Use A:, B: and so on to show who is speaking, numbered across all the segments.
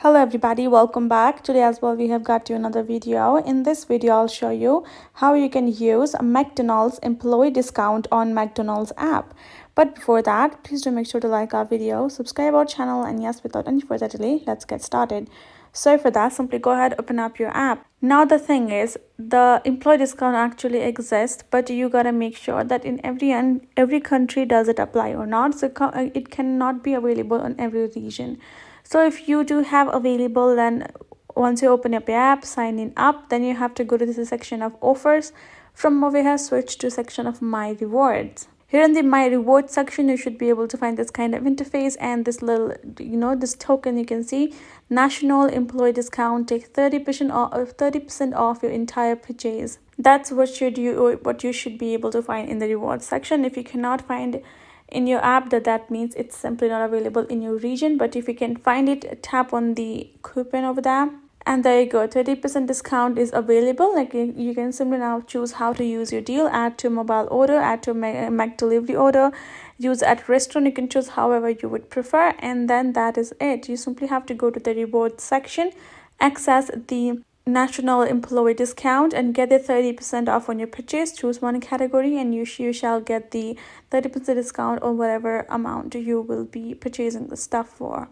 A: Hello everybody, welcome back. Today as well we have got you another video. In this video I'll show you how you can use a McDonald's employee discount on McDonald's app. But before that, please do make sure to like our video, subscribe our channel, and yes, without any further delay, let's get started. So for that, simply go ahead, open up your app. Now the thing is, the employee discount actually exists, but you gotta make sure that in every country does it apply or not. So it cannot be available in every region. So if you do have available, then once you open up your app, sign in up, then you have to go to the section of offers. From over here, switch to section of my rewards. Here in the my rewards section, you should be able to find this kind of interface and this little, this token. You can see national employee discount, take 30% off your entire purchase. That's what you should be able to find in the rewards section. If you cannot find in your app, that means it's simply not available in your region. But if you can find it, tap on the coupon over there, and there you go, 30% discount is available. Like you can simply now choose how to use your deal: add to mobile order, add to Mac delivery order, use at restaurant. You can choose however you would prefer, and then that is it. You simply have to go to the rewards section, access the national employee discount, and get the 30% off on your purchase. Choose one category and you shall get the 30% discount on whatever amount you will be purchasing the stuff for.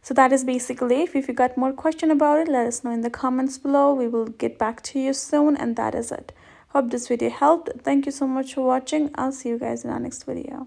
A: So that is basically it. If you got more question about it, let us know in the comments below. We will get back to you soon, and that is it. Hope this video helped. Thank you so much for watching. I'll see you guys in our next video.